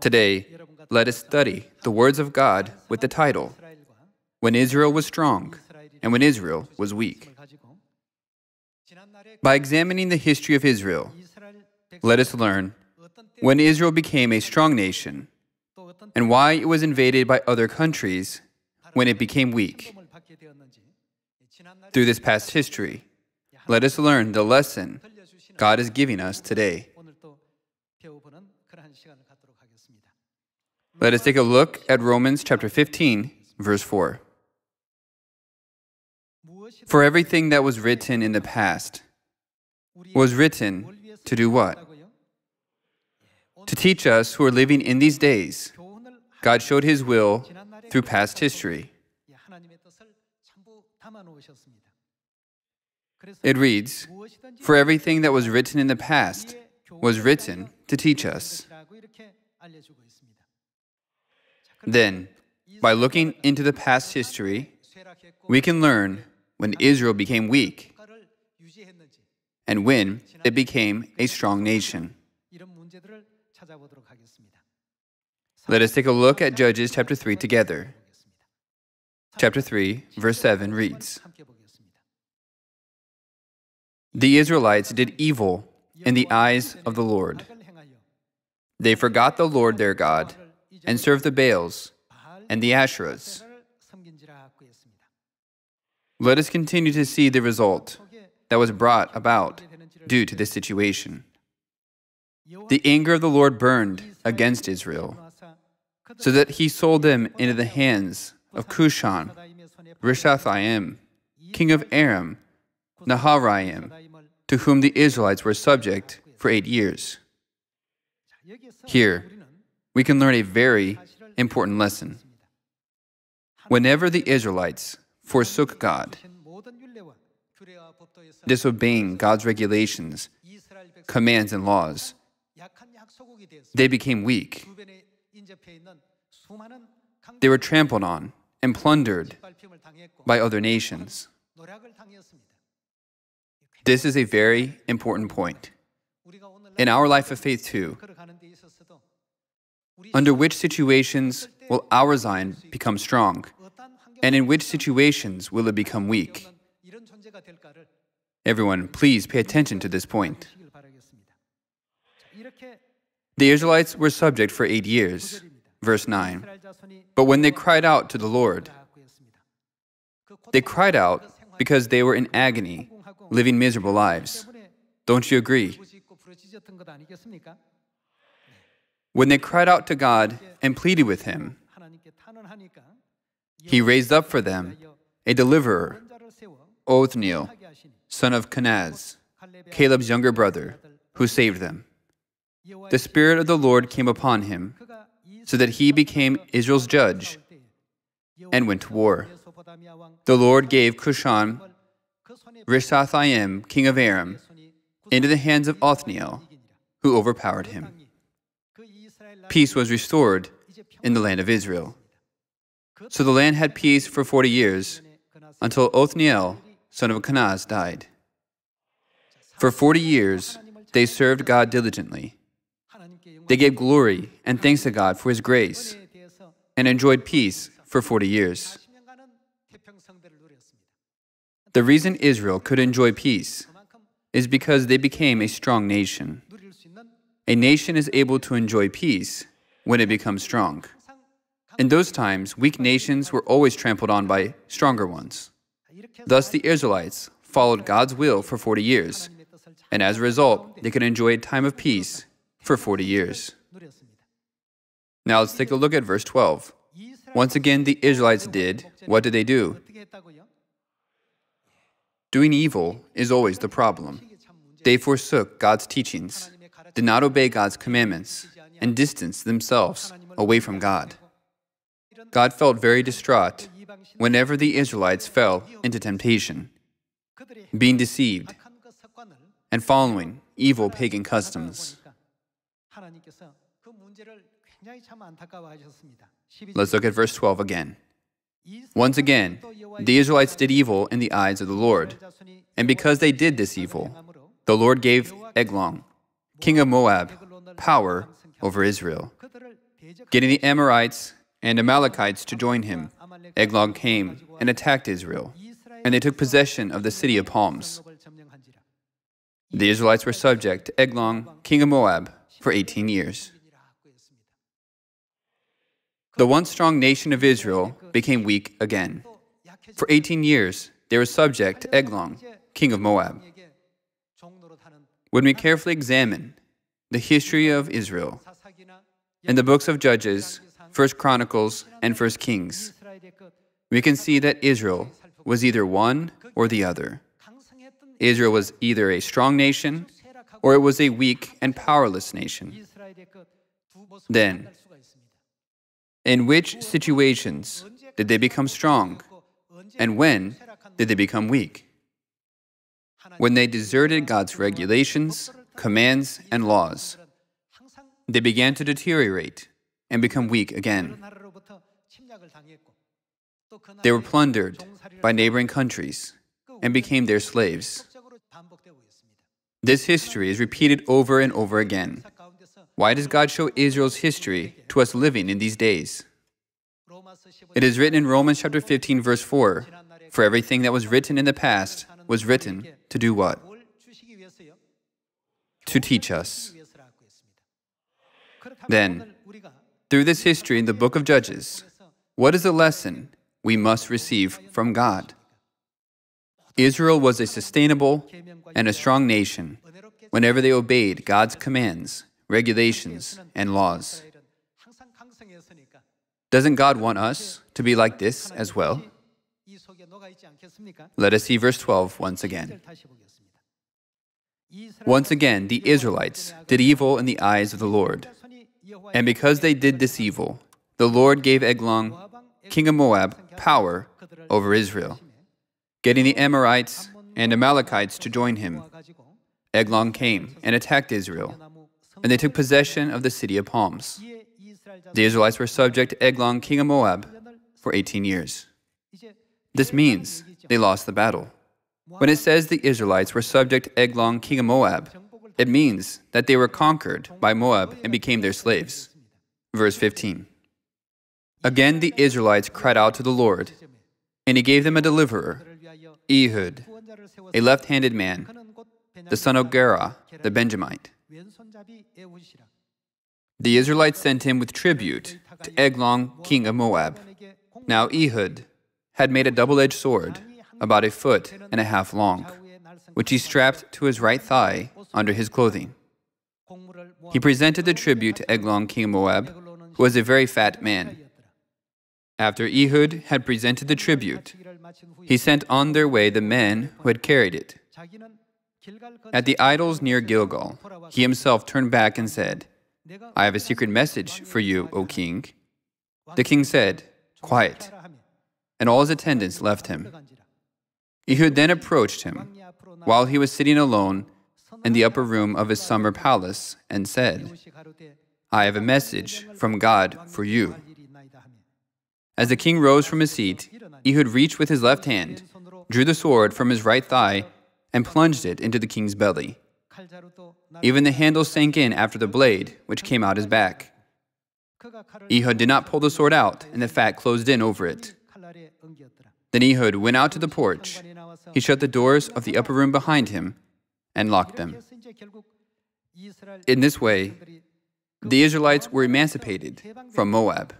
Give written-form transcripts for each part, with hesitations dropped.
Today, let us study the words of God with the title, When Israel Was Strong and When Israel Was Weak. By examining the history of Israel, let us learn when Israel became a strong nation and why it was invaded by other countries when it became weak. Through this past history, let us learn the lesson God is giving us today. Let us take a look at Romans chapter 15, verse 4. For everything that was written in the past was written to do what? To teach us who are living in these days. God showed His will through past history. It reads, for everything that was written in the past was written to teach us. Then, by looking into the past history, we can learn when Israel became weak and when it became a strong nation. Let us take a look at Judges chapter 3 together. Chapter 3, verse 7 reads, the Israelites did evil in the eyes of the Lord. They forgot the Lord their God and served the Baals and the Asherahs. Let us continue to see the result that was brought about due to this situation. The anger of the Lord burned against Israel, so that He sold them into the hands of Cushan, Rishathaim, king of Aram, Naharaim, to whom the Israelites were subject for 8 years. Here, we can learn a very important lesson. Whenever the Israelites forsook God, disobeying God's regulations, commands, and laws, they became weak. They were trampled on and plundered by other nations. This is a very important point. In our life of faith too, under which situations will our Zion become strong? And in which situations will it become weak? Everyone, please pay attention to this point. The Israelites were subject for 8 years. Verse 9. But when they cried out to the Lord, they cried out because they were in agony, living miserable lives. Don't you agree? When they cried out to God and pleaded with Him, He raised up for them a deliverer, Othniel, son of Kenaz, Caleb's younger brother, who saved them. The Spirit of the Lord came upon him, so that he became Israel's judge and went to war. The Lord gave Cushan, Rishathaim, king of Aram, into the hands of Othniel, who overpowered him. Peace was restored in the land of Israel. So the land had peace for 40 years, until Othniel, son of Kenaz, died. For 40 years, they served God diligently. They gave glory and thanks to God for His grace, and enjoyed peace for 40 years. The reason Israel could enjoy peace is because they became a strong nation. A nation is able to enjoy peace when it becomes strong. In those times, weak nations were always trampled on by stronger ones. Thus, the Israelites followed God's will for 40 years, and as a result, they could enjoy a time of peace for 40 years. Now let's take a look at verse 12. Once again, the Israelites did. What did they do? Doing evil is always the problem. They forsook God's teachings, did not obey God's commandments, and distanced themselves away from God. God felt very distraught whenever the Israelites fell into temptation, being deceived, and following evil pagan customs. Let's look at verse 12 again. Once again, the Israelites did evil in the eyes of the Lord, and because they did this evil, the Lord gave Eglon, king of Moab, power over Israel. Getting the Amorites and Amalekites to join him, Eglon came and attacked Israel, and they took possession of the city of palms. The Israelites were subject to Eglon, king of Moab, for 18 years. The once strong nation of Israel became weak again. For 18 years, they were subject to Eglon, king of Moab. When we carefully examine the history of Israel in the books of Judges, 1 Chronicles, and 1 Kings, we can see that Israel was either one or the other. Israel was either a strong nation or it was a weak and powerless nation. Then, in which situations did they become strong? And when did they become weak? When they deserted God's regulations, commands, and laws, they began to deteriorate and become weak again. They were plundered by neighboring countries and became their slaves. This history is repeated over and over again. Why does God show Israel's history to us living in these days? It is written in Romans chapter 15, verse 4, "For everything that was written in the past was written to do what? To teach us." Then, through this history in the book of Judges, what is the lesson we must receive from God? Israel was a sustainable and a strong nation whenever they obeyed God's commands, regulations, and laws. Doesn't God want us to be like this as well? Let us see verse 12 once again. Once again, the Israelites did evil in the eyes of the Lord. And because they did this evil, the Lord gave Eglon, king of Moab, power over Israel, getting the Amorites and Amalekites to join him. Eglon came and attacked Israel, and they took possession of the city of palms. The Israelites were subject to Eglon, king of Moab, for 18 years. This means they lost the battle. When it says the Israelites were subject to Eglon, king of Moab, it means that they were conquered by Moab and became their slaves. Verse 15. Again the Israelites cried out to the Lord, and he gave them a deliverer, Ehud, a left-handed man, the son of Gera, the Benjamite. The Israelites sent him with tribute to Eglon, king of Moab. Now Ehud had made a double-edged sword, about 1.5 feet long, which he strapped to his right thigh under his clothing. He presented the tribute to Eglon, king of Moab, who was a very fat man. After Ehud had presented the tribute, he sent on their way the men who had carried it. At the idols near Gilgal, he himself turned back and said, "I have a secret message for you, O king." The king said, "Quiet," and all his attendants left him. Ehud then approached him while he was sitting alone in the upper room of his summer palace and said, "I have a message from God for you." As the king rose from his seat, Ehud reached with his left hand, drew the sword from his right thigh, and plunged it into the king's belly. Even the handle sank in after the blade, which came out his back. Ehud did not pull the sword out, and the fat closed in over it. Then Ehud went out to the porch. He shut the doors of the upper room behind him and locked them. In this way, the Israelites were emancipated from Moab.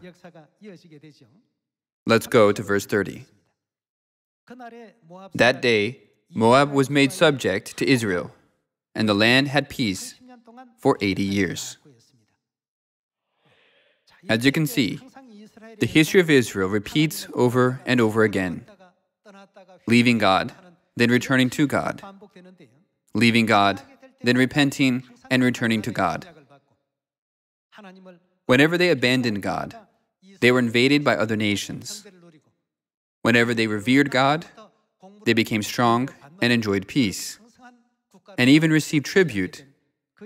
Let's go to verse 30. That day, Moab was made subject to Israel, and the land had peace for 80 years. As you can see, the history of Israel repeats over and over again. Leaving God, then returning to God. Leaving God, then repenting and returning to God. Whenever they abandoned God, they were invaded by other nations. Whenever they revered God, they became strong and enjoyed peace, and even received tribute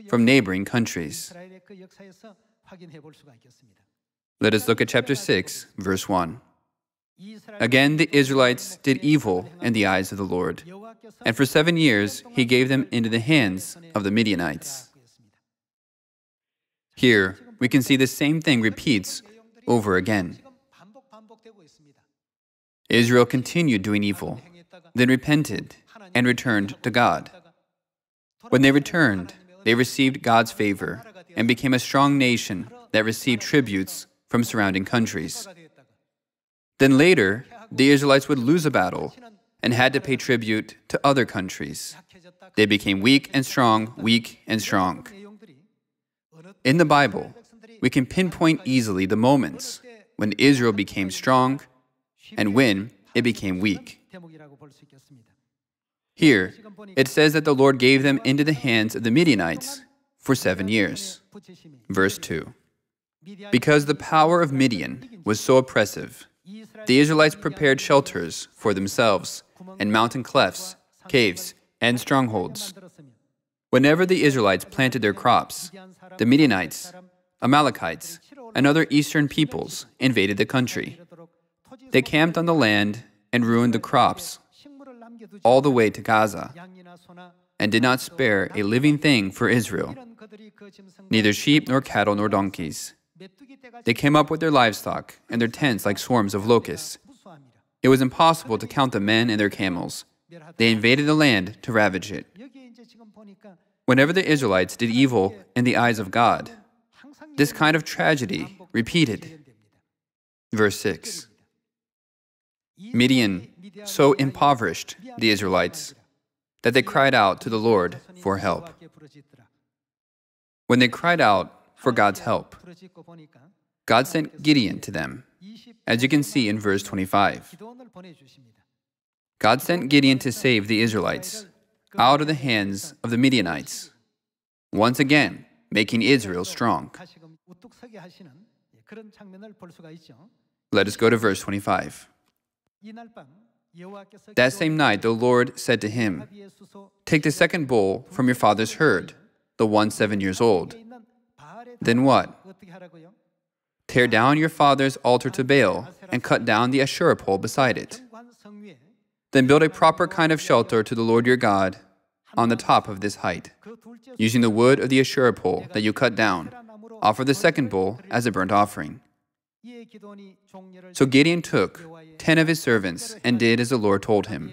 from neighboring countries. Let us look at chapter 6, verse 1. Again, the Israelites did evil in the eyes of the Lord, and for 7 years he gave them into the hands of the Midianites. Here, we can see the same thing repeats over again. Israel continued doing evil, then repented and returned to God. When they returned, they received God's favor and became a strong nation that received tributes from surrounding countries. Then later, the Israelites would lose a battle and had to pay tribute to other countries. They became weak and strong, weak and strong. In the Bible, we can pinpoint easily the moments when Israel became strong and when it became weak. Here, it says that the Lord gave them into the hands of the Midianites for 7 years. Verse 2. Because the power of Midian was so oppressive, the Israelites prepared shelters for themselves and mountain clefts, caves, and strongholds. Whenever the Israelites planted their crops, the Midianites, Amalekites, and other eastern peoples invaded the country. They camped on the land and ruined the crops all the way to Gaza, and did not spare a living thing for Israel, neither sheep nor cattle nor donkeys. They came up with their livestock and their tents like swarms of locusts. It was impossible to count the men and their camels. They invaded the land to ravage it. Whenever the Israelites did evil in the eyes of God, this kind of tragedy repeated. Verse 6. Midian so impoverished the Israelites that they cried out to the Lord for help. When they cried out for God's help, God sent Gideon to them, as you can see in verse 25. God sent Gideon to save the Israelites out of the hands of the Midianites, once again making Israel strong. Let us go to verse 25. That same night the Lord said to him, "Take the second bull from your father's herd, the one 7 years old." Then what? Tear down your father's altar to Baal and cut down the Asherah pole beside it. Then build a proper kind of shelter to the Lord your God on the top of this height. Using the wood of the Asherah pole that you cut down, offer the second bull as a burnt offering. So Gideon took 10 of his servants and did as the Lord told him.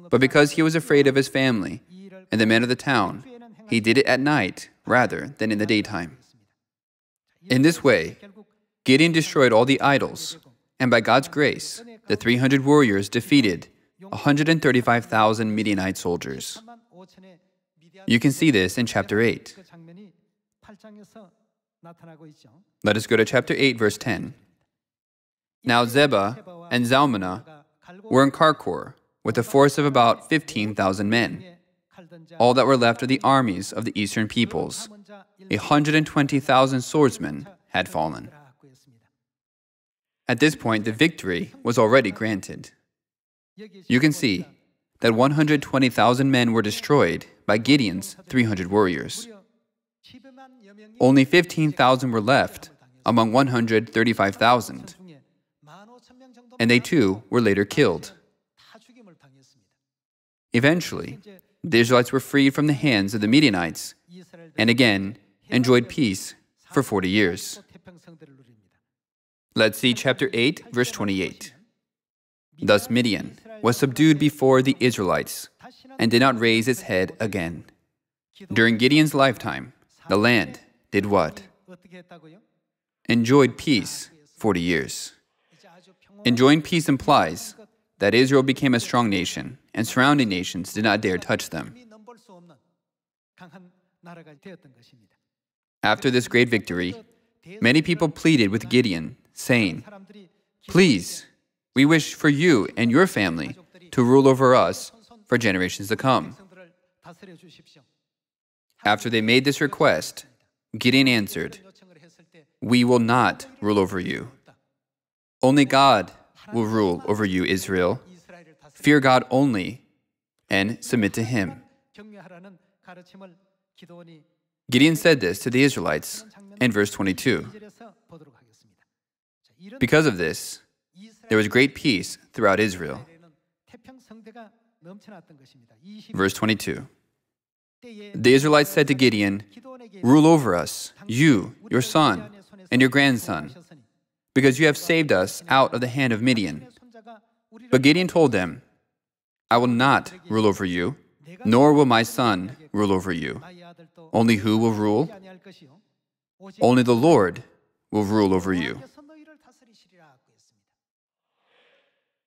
But because he was afraid of his family and the men of the town, he did it at night rather than in the daytime. In this way, Gideon destroyed all the idols, and by God's grace, the 300 warriors defeated 135,000 Midianite soldiers. You can see this in chapter 8. Let us go to chapter 8, verse 10. Now Zebah and Zalmunna were in Karkor with a force of about 15,000 men, all that were left of the armies of the eastern peoples. 120,000 swordsmen had fallen. At this point, the victory was already granted. You can see that 120,000 men were destroyed by Gideon's 300 warriors. Only 15,000 were left among 135,000, and they too were later killed. Eventually, the Israelites were freed from the hands of the Midianites and again enjoyed peace for 40 years. Let's see chapter 8, verse 28. Thus Midian was subdued before the Israelites and did not raise its head again. During Gideon's lifetime, the land did what? Enjoyed peace 40 years. Enjoying peace implies that Israel became a strong nation and surrounding nations did not dare touch them. After this great victory, many people pleaded with Gideon, saying, "Please, we wish for you and your family to rule over us for generations to come." After they made this request, Gideon answered, "We will not rule over you. Only God will rule over you, Israel. Fear God only and submit to Him." Gideon said this to the Israelites in verse 22. Because of this, there was great peace throughout Israel. Verse 22. The Israelites said to Gideon, "Rule over us, you, your son, and your grandson, because you have saved us out of the hand of Midian." But Gideon told them, "I will not rule over you, nor will my son rule over you. Only who will rule? Only the Lord will rule over you."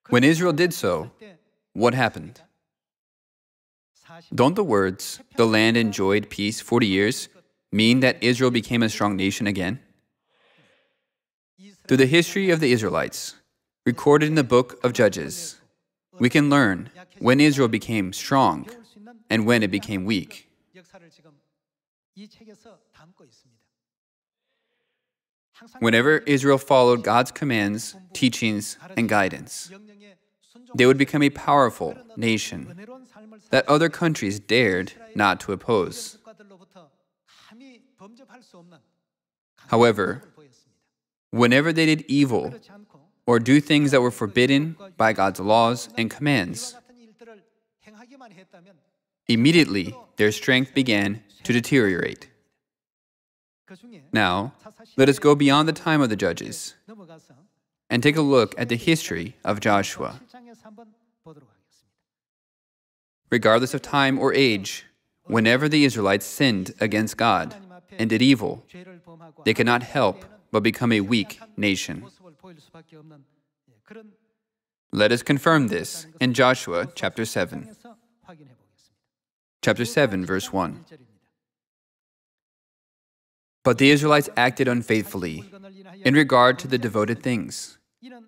When Israel did so, what happened? Don't the words, "the land enjoyed peace 40 years, mean that Israel became a strong nation again? Through the history of the Israelites, recorded in the book of Judges, we can learn when Israel became strong and when it became weak. Whenever Israel followed God's commands, teachings, and guidance, they would become a powerful nation that other countries dared not to oppose. However, whenever they did evil or do things that were forbidden by God's laws and commands, immediately their strength began to deteriorate. Now, let us go beyond the time of the Judges and take a look at the history of Joshua. Regardless of time or age, whenever the Israelites sinned against God and did evil, they could not help but become a weak nation. Let us confirm this in Joshua chapter 7. Chapter 7, verse 1. But the Israelites acted unfaithfully in regard to the devoted things.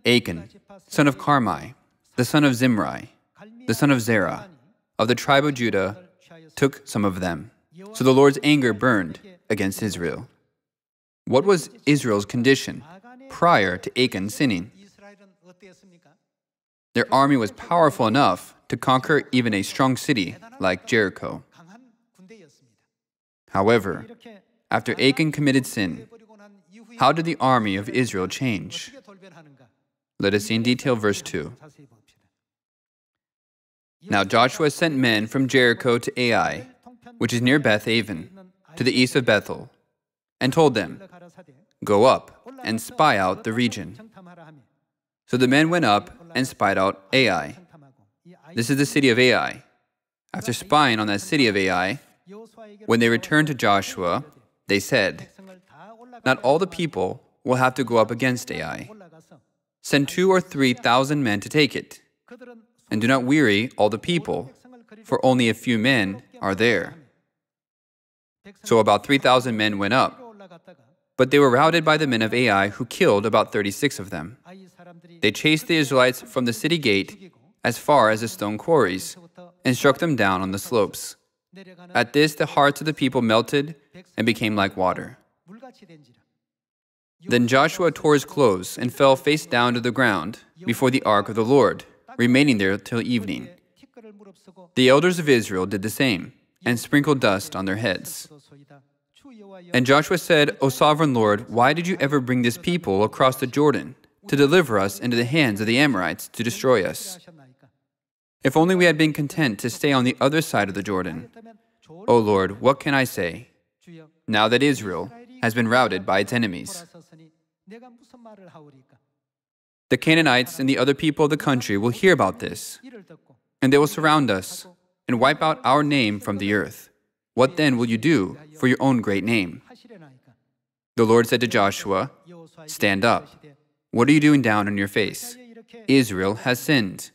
Achan, son of Carmi, the son of Zimri, the son of Zerah, of the tribe of Judah, took some of them. So the Lord's anger burned against Israel. What was Israel's condition prior to Achan sinning? Their army was powerful enough to conquer even a strong city like Jericho. However, after Achan committed sin, how did the army of Israel change? Let us see in detail verse 2. Now Joshua sent men from Jericho to Ai, which is near Beth-aven, to the east of Bethel, and told them, "Go up and spy out the region." So the men went up and spied out Ai. This is the city of Ai. After spying on that city of Ai, when they returned to Joshua, they said, "Not all the people will have to go up against Ai. Send 2,000 or 3,000 men to take it. And do not weary all the people, for only a few men are there." So about 3,000 men went up, but they were routed by the men of Ai, who killed about 36 of them. They chased the Israelites from the city gate as far as the stone quarries and struck them down on the slopes. At this, the hearts of the people melted and became like water. Then Joshua tore his clothes and fell face down to the ground before the ark of the Lord, remaining there till evening. The elders of Israel did the same, and sprinkled dust on their heads. And Joshua said, "O sovereign Lord, why did you ever bring this people across the Jordan to deliver us into the hands of the Amorites to destroy us? If only we had been content to stay on the other side of the Jordan. O Lord, what can I say, now that Israel has been routed by its enemies? The Canaanites and the other people of the country will hear about this, and they will surround us and wipe out our name from the earth. What then will you do for your own great name?" The Lord said to Joshua, "Stand up. What are you doing down on your face? Israel has sinned.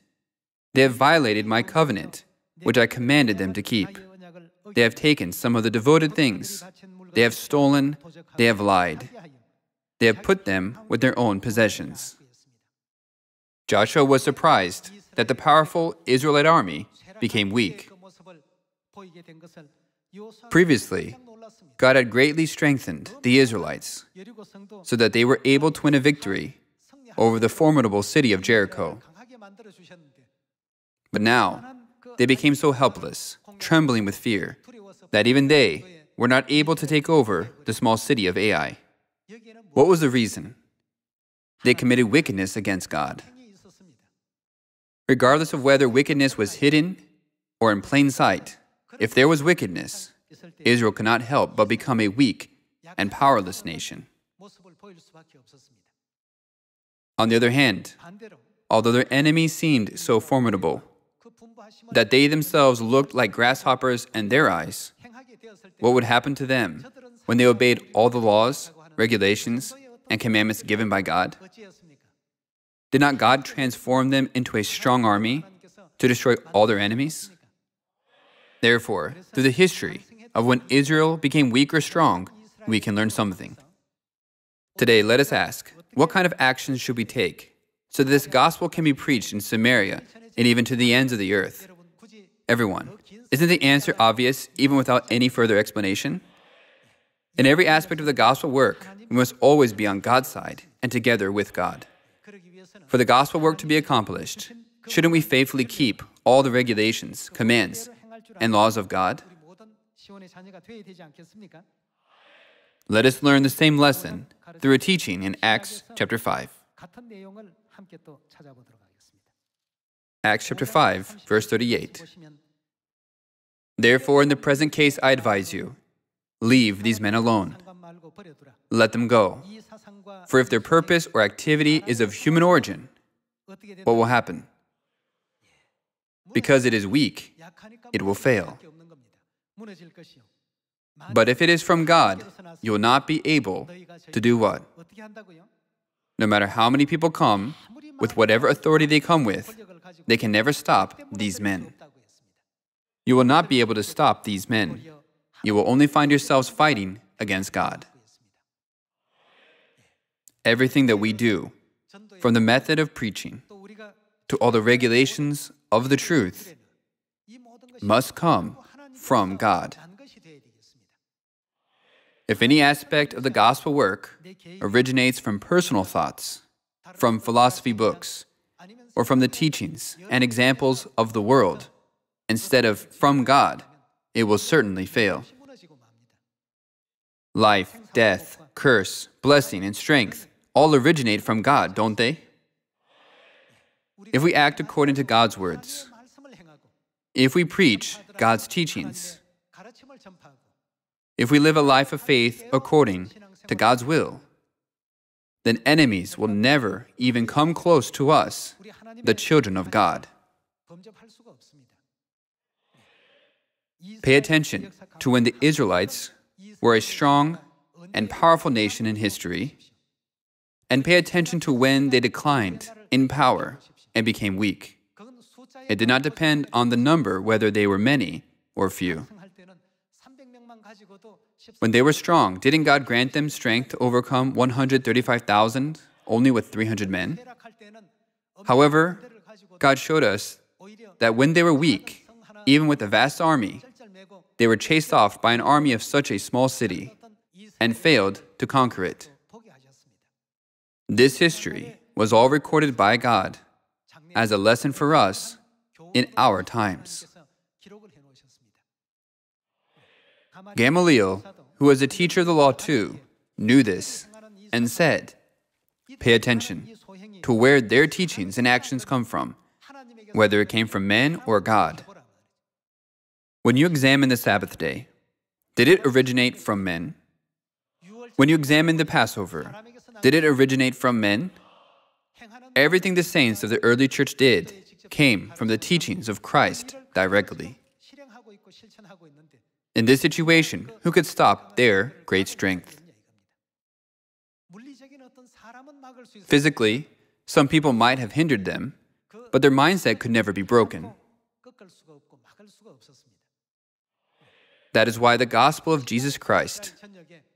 They have violated my covenant, which I commanded them to keep. They have taken some of the devoted things. They have stolen. They have lied. They have put them with their own possessions." Joshua was surprised that the powerful Israelite army became weak. Previously, God had greatly strengthened the Israelites so that they were able to win a victory over the formidable city of Jericho. But now, they became so helpless, trembling with fear, that even they were not able to take over the small city of Ai. What was the reason? They committed wickedness against God. Regardless of whether wickedness was hidden or in plain sight, If there was wickedness, Israel could not help but become a weak and powerless nation. On the other hand, although their enemies seemed so formidable that they themselves looked like grasshoppers in their eyes, what would happen to them when they obeyed all the laws, regulations, and commandments given by God? Did not God transform them into a strong army to destroy all their enemies? Therefore, through the history of when Israel became weak or strong, we can learn something. Today, let us ask, what kind of actions should we take so that this gospel can be preached in Samaria and even to the ends of the earth? Everyone, isn't the answer obvious even without any further explanation? In every aspect of the gospel work, we must always be on God's side and together with God. For the gospel work to be accomplished, shouldn't we faithfully keep all the regulations, commands, and laws of God? Let us learn the same lesson through a teaching in Acts chapter 5. Acts chapter 5, verse 38. Therefore, in the present case, I advise you, leave these men alone. Let them go. For if their purpose or activity is of human origin, what will happen? Because it is weak, it will fail. But if it is from God, you will not be able to do what? No matter how many people come, with whatever authority they come with, they can never stop these men. You will not be able to stop these men. You will only find yourselves fighting against God. Everything that we do, from the method of preaching to all the regulations of the truth, must come from God. If any aspect of the gospel work originates from personal thoughts, from philosophy books, or from the teachings and examples of the world, instead of from God, it will certainly fail. Life, death, curse, blessing, and strength all originate from God, don't they? If we act according to God's words, if we preach God's teachings, if we live a life of faith according to God's will, then enemies will never even come close to us, the children of God. Pay attention to when the Israelites were a strong and powerful nation in history, and pay attention to when they declined in power and became weak. It did not depend on the number whether they were many or few. When they were strong, didn't God grant them strength to overcome 135,000 only with 300 men? However, God showed us that when they were weak, even with a vast army, they were chased off by an army of such a small city and failed to conquer it. This history was all recorded by God as a lesson for us in our times. Gamaliel, who was a teacher of the law too, knew this and said, pay attention to where their teachings and actions come from, whether it came from men or God. When you examine the Sabbath day, did it originate from men? When you examine the Passover, did it originate from men? Everything the saints of the early church did came from the teachings of Christ directly. In this situation, who could stop their great strength? Physically, some people might have hindered them, but their mindset could never be broken. That is why the gospel of Jesus Christ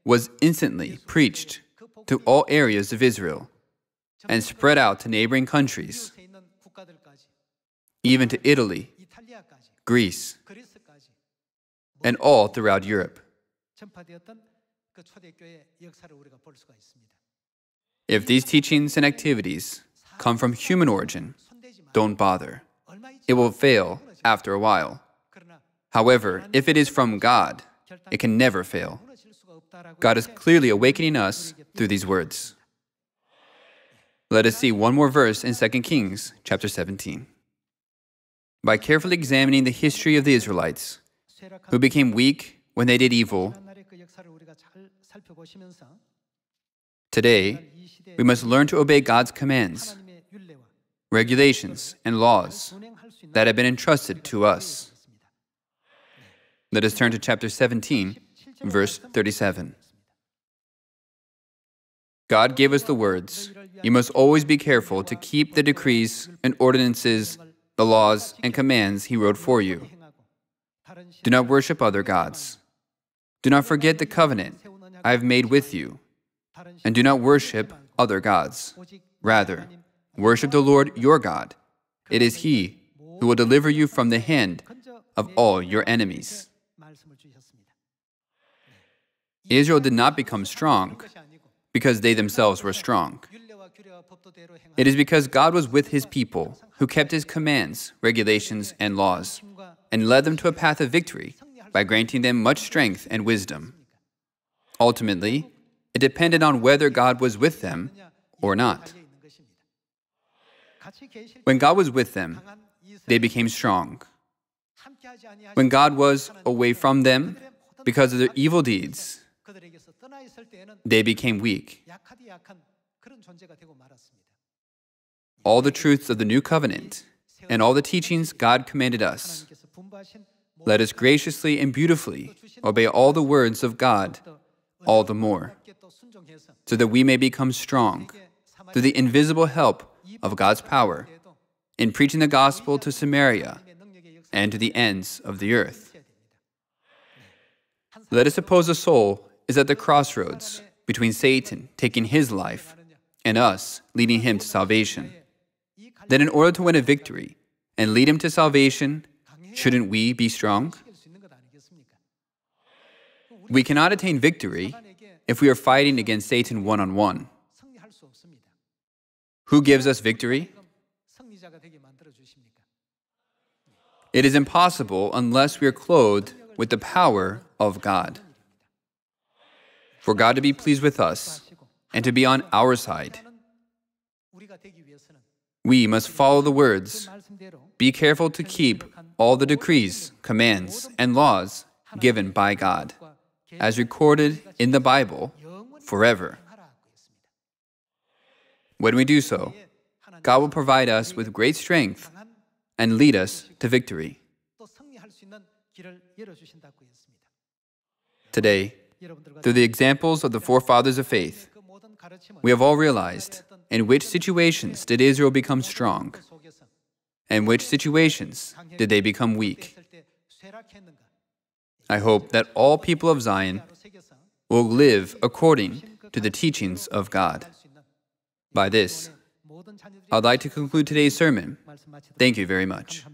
was instantly preached to all areas of Israel and spread out to neighboring countries, even to Italy, Greece, and all throughout Europe. If these teachings and activities come from human origin, don't bother. It will fail after a while. However, if it is from God, it can never fail. God is clearly awakening us through these words. Let us see one more verse in 2 Kings chapter 17. By carefully examining the history of the Israelites, who became weak when they did evil. Today, we must learn to obey God's commands, regulations, and laws that have been entrusted to us. Let us turn to chapter 17, verse 37. God gave us the words, "You must always be careful to keep the decrees and ordinances, the laws and commands He wrote for you. Do not worship other gods. Do not forget the covenant I have made with you. And do not worship other gods. Rather, worship the Lord your God. It is He who will deliver you from the hand of all your enemies." Israel did not become strong because they themselves were strong. It is because God was with His people, who kept His commands, regulations, and laws, and led them to a path of victory by granting them much strength and wisdom. Ultimately, it depended on whether God was with them or not. When God was with them, they became strong. When God was away from them because of their evil deeds, they became weak. All the truths of the new covenant and all the teachings God commanded us, let us graciously and beautifully obey all the words of God all the more, so that we may become strong through the invisible help of God's power in preaching the gospel to Samaria and to the ends of the earth. Let us suppose a soul is at the crossroads between Satan taking his life and us leading him to salvation. Then in order to win a victory and lead him to salvation, shouldn't we be strong? We cannot attain victory if we are fighting against Satan one-on-one. Who gives us victory? It is impossible unless we are clothed with the power of God. For God to be pleased with us and to be on our side, we must follow the words, "Be careful to keep all the decrees, commands, and laws given by God, as recorded in the Bible, forever." When we do so, God will provide us with great strength and lead us to victory. Today, through the examples of the forefathers of faith, we have all realized in which situations did Israel become strong, and which situations did they become weak. I hope that all people of Zion will live according to the teachings of God. By this, I'd like to conclude today's sermon. Thank you very much.